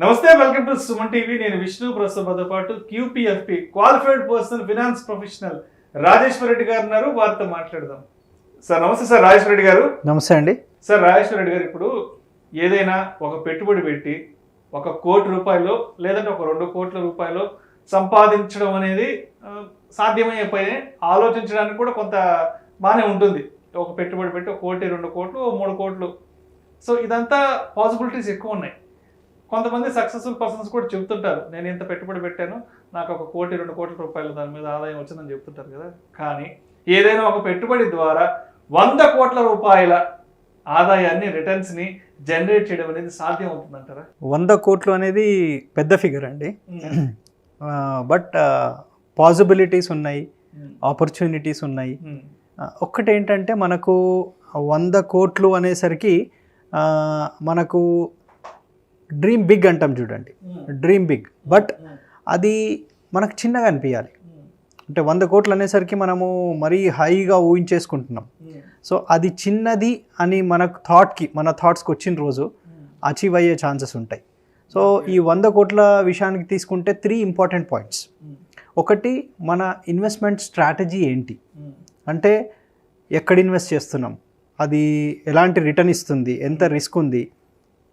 నమస్తే, welcome to Suman TV. నేను విష్ణు. ప్రస్తుతంతో పాటు QPFP qualified personal finance professional Rajeshwara Reddy గారు ఉన్నారు. వారితో మాట్లాడదాం. సార్ నమస్తే. సార్ రాజేశ్వర రెడ్డి గారు. నమస్తే అండి. సార్ రాజేశ్వర రెడ్డి గారు, ఇప్పుడు ఏదైనా ఒక పెట్టుబడి పెట్టి ₹1 కోటి లేదంటే ఒక 2 కోట్ల రూపాయలు సంపాదించడం అనేది సాధ్యమయ్యే పని. ఆలోచించడానికి కూడా కొంత బాగానే ఉంటుంది. ఒక పెట్టుబడి పెట్టి 1 కోటి, 2 కోట్లు, 3 కోట్లు. సో ఇదంతా పాసిబిలిటీస్ ఎక్కువ ఉన్నాయి. కొంతమంది సక్సెస్ఫుల్ పర్సన్స్ కూడా చెప్తుంటారు, నేను ఇంత పెట్టుబడి పెట్టాను, నాకు 1 కోటి, 2 కోట్ల రూపాయలు దాని మీద ఆదాయం వచ్చిందని చెప్తుంటారు కదా. కానీ ఏదైనా ఒక పెట్టుబడి ద్వారా 100 కోట్ల రూపాయల ఆదాయాన్ని, రిటర్న్స్ని జనరేట్ చేయడం అనేది సాధ్యం అవుతుందంటారా? 100 కోట్లు అనేది పెద్ద ఫిగర్ అండి. బట్ పాసిబిలిటీస్ ఉన్నాయి, ఆపర్చునిటీస్ ఉన్నాయి. ఒక్కటేంటంటే మనకు 100 కోట్లు అనేసరికి మనకు డ్రీమ్ బిగ్ అంటాం చూడండి, డ్రీమ్ బిగ్. బట్ అది మనకు చిన్నగా అనిపించాలి. అంటే 100 కోట్లు అనేసరికి మనము మరీ హైగా ఊహించేసుకుంటున్నాం. సో అది చిన్నది అని మన థాట్స్కి వచ్చిన రోజు అచీవ్ అయ్యే ఛాన్సెస్ ఉంటాయి. సో ఈ 100 కోట్ల విషయానికి తీసుకుంటే 3 ఇంపార్టెంట్ పాయింట్స్. ఒకటి, మన ఇన్వెస్ట్మెంట్ స్ట్రాటజీ ఏంటి, అంటే ఎక్కడ ఇన్వెస్ట్ చేస్తున్నాం, అది ఎలాంటి రిటర్న్ ఇస్తుంది, ఎంత రిస్క్ ఉంది,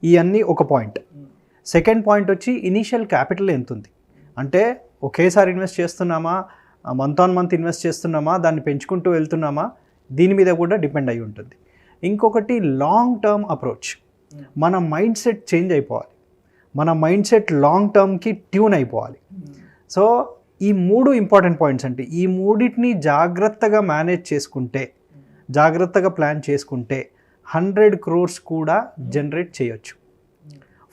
ఇవన్నీ ఒక పాయింట్. సెకండ్ పాయింట్ వచ్చి ఇనీషియల్ క్యాపిటల్ ఎంత ఉంది, అంటే ఒకేసారి ఇన్వెస్ట్ చేస్తున్నామా, మంత్ ఆన్ మంత్ ఇన్వెస్ట్ చేస్తున్నామా, దాన్ని పెంచుకుంటూ వెళ్తున్నామా, దీని మీద కూడా డిపెండ్ అయి ఉంటుంది. ఇంకొకటి లాంగ్ టర్మ్ అప్రోచ్. మన మైండ్ సెట్ చేంజ్ అయిపోవాలి, మన మైండ్ సెట్ లాంగ్ టర్మ్కి ట్యూన్ అయిపోవాలి. సో ఈ 3 ఇంపార్టెంట్ పాయింట్స్ అంటే ఈ మూడింటిని జాగ్రత్తగా మేనేజ్ చేసుకుంటే, జాగ్రత్తగా ప్లాన్ చేసుకుంటే 100 crores కూడా జనరేట్ చేయొచ్చు.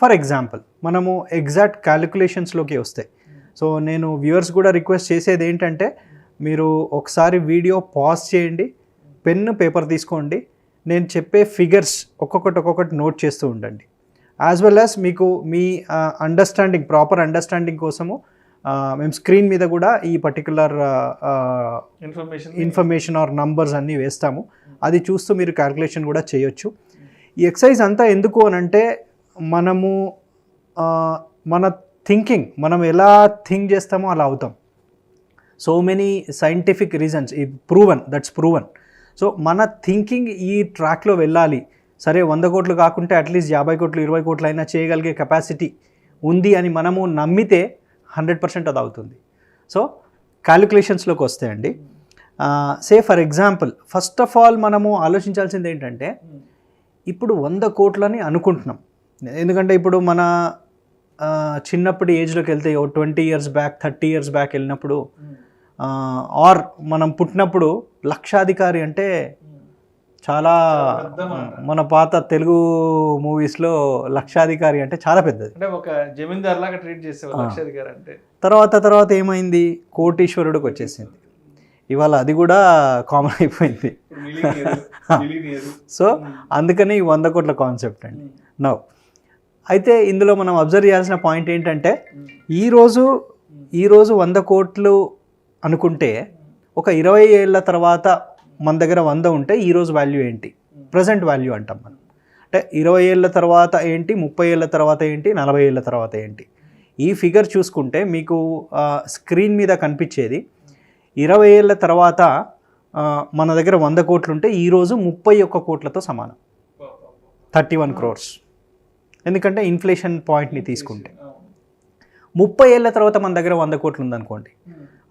ఫర్ ఎగ్జాంపుల్, మనము ఎగ్జాక్ట్ క్యాలిక్యులేషన్స్లోకి వస్తే, సో నేను వ్యూవర్స్ కూడా రిక్వెస్ట్ చేసేది ఏంటంటే, మీరు ఒకసారి వీడియో పాజ్ చేయండి, పెన్ను పేపర్ తీసుకోండి, నేను చెప్పే ఫిగర్స్ ఒక్కొక్కటి నోట్ చేస్తూ ఉండండి. యాజ్ వెల్ యాజ్ మీకు మీ ప్రాపర్ అండర్స్టాండింగ్ కోసము మేము స్క్రీన్ మీద కూడా ఈ పర్టికులర్ ఇన్ఫర్మేషన్ ఆర్ నంబర్స్ అన్నీ వేస్తాము. అది చూస్తూ మీరు క్యాల్కులేషన్ కూడా చేయొచ్చు. ఈ ఎక్సర్సైజ్ అంతా ఎందుకు అని అంటే, మనము మన థింకింగ్, మనం ఎలా థింక్ చేస్తామో అలా అవుతాం. సో మెనీ సైంటిఫిక్ రీజన్స్, ఇది దట్స్ ప్రూవన్. సో మన థింకింగ్ ఈ ట్రాక్లో వెళ్ళాలి. సరే 100 కోట్లు కాకుంటే అట్లీస్ట్ 50 కోట్లు 20 కోట్లు అయినా చేయగలిగే కెపాసిటీ ఉంది అని మనము నమ్మితే 100% అది అవుతుంది. సో క్యాలిక్యులేషన్స్లోకి వస్తే అండి, say for example, first of all మనము ఆలోచించాల్సింది ఏంటంటే, ఇప్పుడు 100 కోట్లని అనుకుంటున్నాం. ఎందుకంటే ఇప్పుడు మన చిన్నప్పటి ఏజ్లోకి వెళ్తే 20 years బ్యాక్, 30 years బ్యాక్ వెళ్ళినప్పుడు, ఆర్ మనం పుట్టినప్పుడు లక్షాధికారి అంటే చాలా, మన పాత తెలుగు మూవీస్లో లక్షాధికారి అంటే చాలా పెద్దది, అంటే ఒక జమీందార్ లాగా ట్రీట్ చేసేవారు లక్షాధికారి అంటే. తర్వాత ఏమైంది, కోటీశ్వరుడికి వచ్చేసింది. ఇవాళ అది కూడా కామన్ అయిపోయింది. సో అందుకని ఈ 100 కోట్ల కాన్సెప్ట్ అండి. నౌ అయితే ఇందులో మనం అబ్జర్వ్ చేయాల్సిన పాయింట్ ఏంటంటే, ఈరోజు 100 కోట్లు అనుకుంటే ఒక 20 ఏళ్ళ తర్వాత మన దగ్గర 100 ఉంటే ఈరోజు వాల్యూ ఏంటి, ప్రజెంట్ వాల్యూ అంటాం మనం. అంటే 20 ఏళ్ళ తర్వాత ఏంటి, 30 ఏళ్ళ తర్వాత ఏంటి, 40 ఏళ్ళ తర్వాత ఏంటి, ఈ ఫిగర్ చూసుకుంటే మీకు స్క్రీన్ మీద కనిపించేది 20 ఏళ్ళ తర్వాత మన దగ్గర 100 కోట్లు ఉంటే ఈరోజు 31 కోట్లతో సమానం, 31 crores. ఎందుకంటే ఇన్ఫ్లేషన్ పాయింట్ని తీసుకుంటే 30 ఏళ్ళ తర్వాత మన దగ్గర 100 కోట్లు ఉందనుకోండి,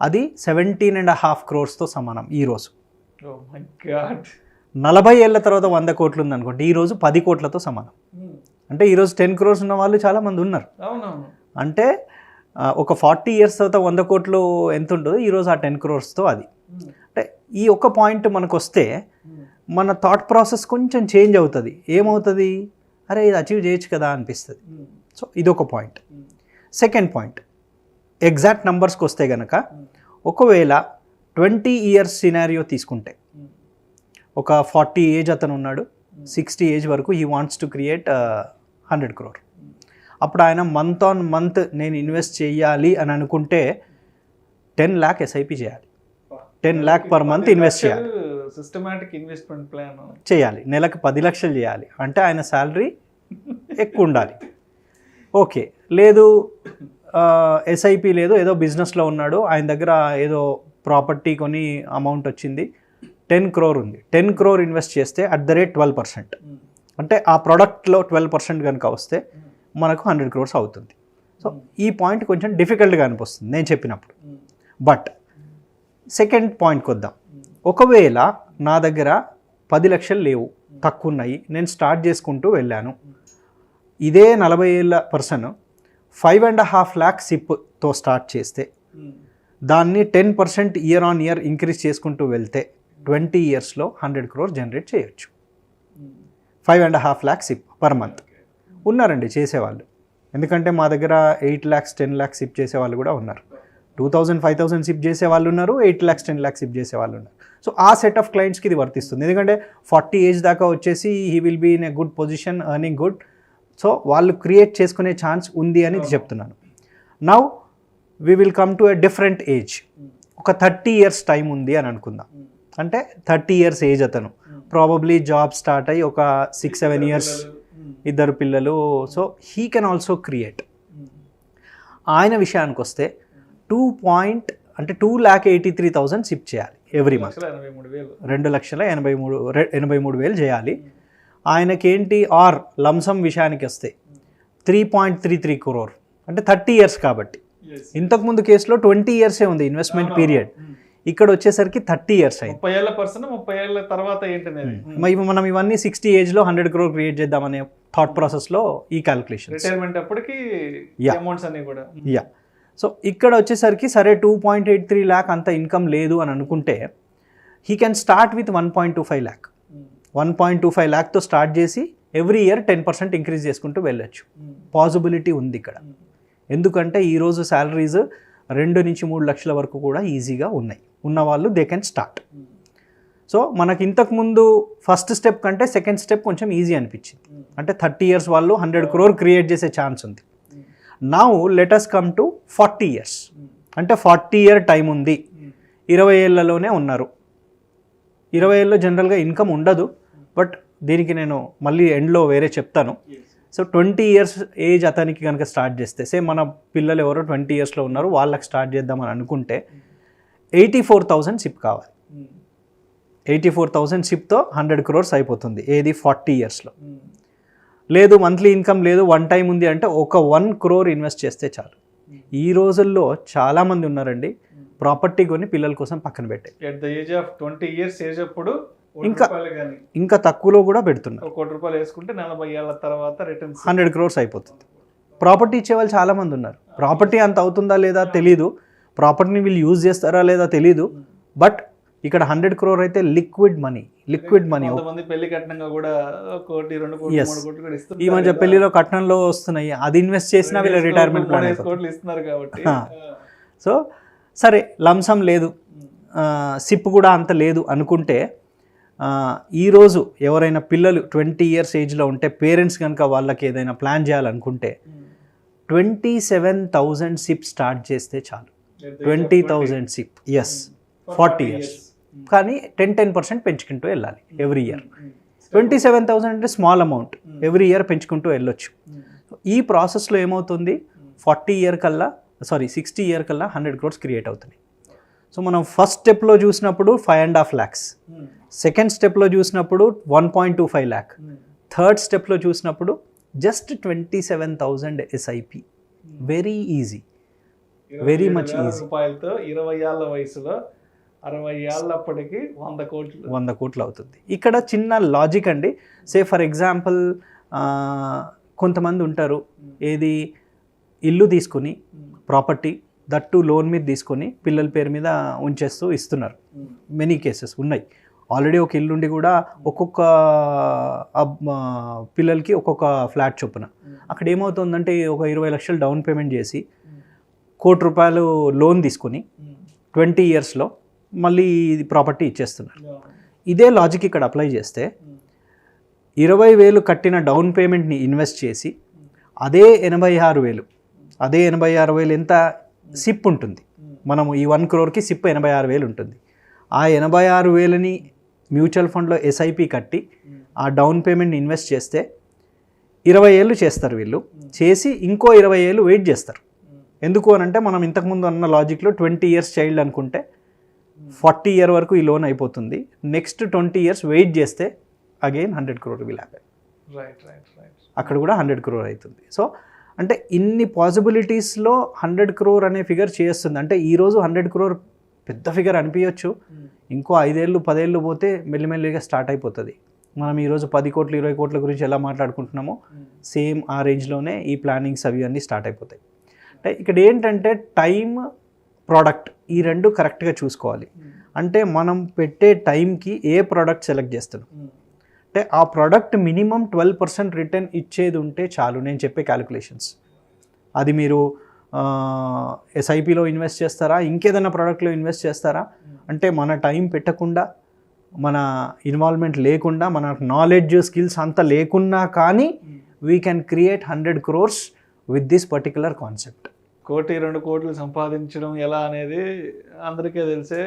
అది 17.5 crores సమానం ఈరోజు. 40 ఏళ్ళ తర్వాత 100 కోట్లు ఉందనుకోండి, ఈరోజు 10 కోట్లతో సమానం. అంటే ఈరోజు 10 crores ఉన్న వాళ్ళు చాలామంది ఉన్నారు. అంటే ఒక 40 years తర్వాత 100 కోట్లు ఎంత ఉంటుందో ఈరోజు ఆ 10 crores అది. అంటే ఈ ఒక్క పాయింట్ మనకు వస్తే మన థాట్ ప్రాసెస్ కొంచెం చేంజ్ అవుతుంది. ఏమవుతుంది, అరే ఇది అచీవ్ చేయొచ్చు కదా అనిపిస్తుంది. సో ఇదొక పాయింట్. సెకండ్ పాయింట్, ఎగ్జాక్ట్ నెంబర్స్కి వస్తే కనుక, ఒకవేళ 20 years సినారియో తీసుకుంటే, ఒక 40 ఏజ్ అతను ఉన్నాడు, 60 ఏజ్ వరకు he wants to create 100 crore. అప్పుడు ఆయన మంత్ ఆన్ మంత్ నేను ఇన్వెస్ట్ చేయాలి అని అనుకుంటే 10 lakh SIP చేయాలి, 10 lakh per month ఇన్వెస్ట్ చేయాలి. సిస్టమాటిక్ ఇన్వెస్ట్మెంట్ ప్లాన్ చేయాలి. నెలకు 10 లక్షలు చేయాలి అంటే ఆయన శాలరీ ఎక్కువ ఉండాలి. ఓకే, లేదు ఎస్ఐపి లేదు, ఏదో బిజినెస్లో ఉన్నాడు, ఆయన దగ్గర ఏదో ప్రాపర్టీ కొని అమౌంట్ వచ్చింది, 10 crore ఉంది, 10 crore ఇన్వెస్ట్ చేస్తే అట్ ద రేట్ 12%, అంటే ఆ ప్రోడక్ట్లో 12% కనుక వస్తే మనకు 100 crores అవుతుంది. సో ఈ పాయింట్ కొంచెం డిఫికల్ట్గా అనిపిస్తుంది నేను చెప్పినప్పుడు. బట్ సెకండ్ పాయింట్కి వద్దాం. ఒకవేళ నా దగ్గర 10 లక్షలు లేవు, తక్కువ ఉన్నాయి, నేను స్టార్ట్ చేసుకుంటూ వెళ్ళాను, ఇదే 40 ఏళ్ళ పర్సన్ 5.5 lakh సిప్తో స్టార్ట్ చేస్తే దాన్ని 10% ఇయర్ ఆన్ ఇయర్ ఇంక్రీజ్ చేసుకుంటూ వెళ్తే 20 yearsలో 100 crore జనరేట్ చేయొచ్చు. 5.5 lakh సిప్ పర్ మంత్ ఉన్నారండి చేసేవాళ్ళు. ఎందుకంటే మా దగ్గర 8 lakhs 10 lakhs సిప్ చేసేవాళ్ళు కూడా ఉన్నారు, 2000 5000 సిప్ చేసేవాళ్ళు ఉన్నారు, 8 lakhs 10 lakhs సిప్ చేసేవాళ్ళు ఉన్నారు. సో ఆ సెట్ ఆఫ్ క్లయింట్స్కి ఇది వర్తిస్తుంది. ఎందుకంటే 40 ఏజ్ దాకా వచ్చేసి he will be in a good position, earning good. So వాళ్ళు క్రియేట్ చేసుకునే ఛాన్స్ ఉంది అని చెప్తున్నాను. Now we will come to a different age. ఒక 30 years టైం ఉంది అని అనుకుందాం. అంటే 30 years ఏజ్ అతను ప్రాబబ్లీ జాబ్ స్టార్ట్ అయ్యి ఒక 6-7 years, 2 పిల్లలు. So he can also create. ఆయన విషయానికి వస్తే 2,83,000 సిప్ చేయాలి ఎవ్రీ మంత్, 2,83,000 చేయాలి. ఆయనకేంటి ఆర్ లంసమ్ విషయానికి వస్తే 3.33 crore, అంటే 30 years కాబట్టి. ఇంతకుముందు కేసులో 20 years ఉంది ఇన్వెస్ట్మెంట్ పీరియడ్, ఇక్కడ వచ్చేసరికి 30 years అయింది. 30 ఏళ్ల పర్సన్ 30 ఏళ్ల తర్వాత ఏంటనేది మనం ఇవన్నీ 60 ఏజ్లో 100 crore క్రియేట్ చేద్దామనే థాట్ ప్రాసెస్లో ఈ క్యాలిక్యులేషన్, రిటైర్మెంట్ అప్పటికి అమౌంట్స్ అన్ని కూడా. సో ఇక్కడ వచ్చేసరికి సరే 2.83 lakh అంత ఇన్కమ్ లేదు అని అనుకుంటే he can start with 1.25 lakh. 1.25 lakhతో స్టార్ట్ చేసి ఎవ్రీ ఇయర్ 10% ఇంక్రీజ్ చేసుకుంటూ వెళ్ళొచ్చు. పాసిబిలిటీ ఉంది ఇక్కడ. ఎందుకంటే ఈరోజు శాలరీస్ 2 నుంచి 3 లక్షల వరకు కూడా ఈజీగా ఉన్నాయి. ఉన్నవాళ్ళు దే కెన్ స్టార్ట్. సో మనకి ఇంతకుముందు ఫస్ట్ స్టెప్ కంటే సెకండ్ స్టెప్ కొంచెం ఈజీ అనిపించింది. అంటే 30 years వాళ్ళు 100 crore క్రియేట్ చేసే ఛాన్స్ ఉంది. Now let us come to 40 years. అంటే 40 year టైం ఉంది, 20 ఏళ్లలోనే ఉన్నారు. 20 ఏళ్ళలో జనరల్గా ఇన్కమ్ ఉండదు, బట్ దీనికి నేను మళ్ళీ ఎండ్లో వేరే చెప్తాను. సో 20 years ఏజ్ అతనికి కనుక స్టార్ట్ చేస్తే, సే మన పిల్లలు ఎవరో 20 yearsలో ఉన్నారు, వాళ్ళకి స్టార్ట్ చేద్దామని అనుకుంటే 84,000 సిప్ కావాలి. 84,000 సిప్తో 100 crores అయిపోతుంది. ఏది 40 yearsలో. లేదు మంత్లీ ఇన్కమ్ లేదు, వన్ టైం ఉంది అంటే ఒక 1 crore ఇన్వెస్ట్ చేస్తే చాలు. ఈ రోజుల్లో చాలామంది ఉన్నారండి ప్రాపర్టీ కొని పిల్లల కోసం పక్కన పెట్టే, at the age of 20 years age అప్పుడు ఇంకా తక్కువలో కూడా పెడుతున్నారు. ₹1 వేసుకుంటే 40 ఏళ్ల తర్వాత రిటర్న్స్ 100 crores అయిపోతుంది. ప్రాపర్టీ ఇచ్చేవాళ్ళు చాలామంది ఉన్నారు. ప్రాపర్టీ అంత అవుతుందా లేదా తెలీదు, ప్రాపర్టీని వీళ్ళు యూజ్ చేస్తారా లేదా తెలీదు, బట్ ఇక్కడ 100 crore అయితే లిక్విడ్ మనీ. పెళ్లి కట్నంగా కూడా 1 కోటి 2 కోట్లు 3 కోట్లు కూడా ఇస్తారు. ఈ మధ్య పెళ్లిలో కట్నంలో వస్తున్నాయి, అది ఇన్వెస్ట్ చేసినా వీళ్ళ రిటైర్మెంట్ ప్లాన్ ఇస్తున్నారు కాబట్టి. సో సరే లంసమ్ లేదు, సిప్ కూడా అంత లేదు అనుకుంటే, ఈరోజు ఎవరైనా పిల్లలు 20 years ఏజ్లో ఉంటే పేరెంట్స్ కనుక వాళ్ళకి ఏదైనా ప్లాన్ చేయాలనుకుంటే 27,000 సిప్ స్టార్ట్ చేస్తే చాలు. 20,000 సిప్, ఎస్ 40 years. కానీ 10% పెంచుకుంటూ వెళ్ళాలి ఎవ్రీ ఇయర్. 27,000 అంటే స్మాల్ అమౌంట్, ఎవ్రీ ఇయర్ పెంచుకుంటూ వెళ్ళొచ్చు. ఈ ప్రాసెస్లో ఏమవుతుంది, 60 year కల్లా 100 crores క్రియేట్ అవుతున్నాయి. సో మనం ఫస్ట్ స్టెప్లో చూసినప్పుడు 5.5 lakhs, సెకండ్ స్టెప్లో చూసినప్పుడు 1.25 lakh, థర్డ్ స్టెప్లో చూసినప్పుడు just 27,000 SIP. Very easy, very much easy. రూపాయలతో 20 ఏళ్ల వయసులో 60 ఏళ్ళప్పటికి 100 కోట్లు అవుతుంది. ఇక్కడ చిన్న లాజిక్ అండి. సే ఫర్ ఎగ్జాంపుల్ కొంతమంది ఉంటారు, ఏది ఇల్లు తీసుకుని ప్రాపర్టీ దట్టు లోన్ మీద తీసుకొని పిల్లల పేరు మీద ఉంచేస్తూ ఇస్తున్నారు. మెనీ కేసెస్ ఉన్నాయి. ఆల్రెడీ ఒక ఇల్లుండి కూడా ఒక్కొక్క పిల్లలకి ఒక్కొక్క ఫ్లాట్ చొప్పున. అక్కడ ఏమవుతుందంటే ఒక 20 లక్షలు డౌన్ పేమెంట్ చేసి ₹1 కోటి లోన్ తీసుకొని 20 yearsలో మళ్ళీ ఇది ప్రాపర్టీ ఇచ్చేస్తున్నారు. ఇదే లాజిక్ ఇక్కడ అప్లై చేస్తే 20,000 కట్టిన డౌన్ పేమెంట్ని ఇన్వెస్ట్ చేసి అదే 86,000 ఎంత సిప్ ఉంటుంది. మనము ఈ 1 crore సిప్ 86,000 ఉంటుంది. ఆ 86,000ని మ్యూచువల్ ఫండ్లో ఎస్ఐపి కట్టి ఆ డౌన్ పేమెంట్ని ఇన్వెస్ట్ చేస్తే 20 ఏళ్ళు చేస్తారు వీళ్ళు, చేసి ఇంకో 20 ఏళ్ళు వెయిట్ చేస్తారు. ఎందుకు అని అంటే మనం ఇంతకుముందు అన్న లాజిక్లో 20 ఇయర్స్ చైల్డ్ అనుకుంటే 40 ఇయర్ వరకు ఈ లోన్ అయిపోతుంది. నెక్స్ట్ 20 ఇయర్స్ వెయిట్ చేస్తే again 100 crore will happen. Right right right. అక్కడ కూడా 100 crore అవుతుంది. సో అంటే ఇన్ని పాసిబిలిటీస్లో 100 crore అనే ఫిగర్ చేస్తుంది. అంటే ఈరోజు 100 crore పెద్ద ఫిగర్ అనిపించవచ్చు, ఇంకో 5 ఏళ్ళు 10 ఏళ్ళు పోతే మెల్లిమెల్లిగా స్టార్ట్ అయిపోతుంది. మనం ఈరోజు 10 కోట్లు 20 కోట్ల గురించి ఎలా మాట్లాడుకుంటున్నామో సేమ్ ఆ రేంజ్లోనే ఈ ప్లానింగ్స్ అవి అన్నీ స్టార్ట్ అయిపోతాయి. అంటే ఇక్కడ ఏంటంటే టైం, ప్రోడక్ట్ ఈ రెండు కరెక్ట్గా చూసుకోవాలి. అంటే మనం పెట్టే టైంకి ఏ ప్రోడక్ట్ సెలెక్ట్ చేస్తున్నాం, అంటే ఆ ప్రోడక్ట్ మినిమం 12% రిటర్న్ ఇచ్చేది ఉంటే చాలు. నేను చెప్పే క్యాలిక్యులేషన్స్ అది మీరు ఎస్ఐపిలో ఇన్వెస్ట్ చేస్తారా, ఇంకేదైనా ప్రోడక్ట్లో ఇన్వెస్ట్ చేస్తారా, అంటే మన టైం పెట్టకుండా, మన ఇన్వాల్వ్మెంట్ లేకుండా, మన నాలెడ్జ్ స్కిల్స్ అంతా లేకున్నా కానీ we can create 100 crores with this particular concept. 1-2 కోట్లు సంపాదించడం ఎలా అనేది అందరికీ తెలిసే,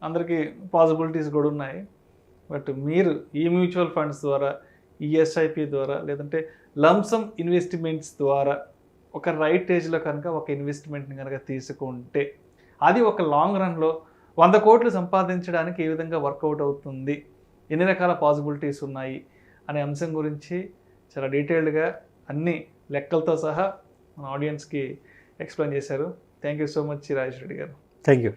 అందరికీ పాసిబిలిటీస్ కూడా ఉన్నాయి. బట్ మీరు ఈ మ్యూచువల్ ఫండ్స్ ద్వారా, ఈ ఎస్ఐపి ద్వారా, లేదంటే లంసమ్ ఇన్వెస్ట్మెంట్స్ ద్వారా ఒక రైట్ ఏజ్లో కనుక ఒక ఇన్వెస్ట్మెంట్ని కనుక తీసుకుంటే అది ఒక లాంగ్ రన్లో 100 కోట్లు సంపాదించడానికి ఏ విధంగా వర్కౌట్ అవుతుంది, ఎన్ని రకాల పాసిబిలిటీస్ ఉన్నాయి అనే అంశం గురించి చాలా డీటెయిల్డ్గా అన్ని లెక్కలతో సహా మన ఆడియన్స్కి ఎక్స్ప్లెయిన్ చేశారు. Thank you so much Rajesh Reddy గారు. Thank you.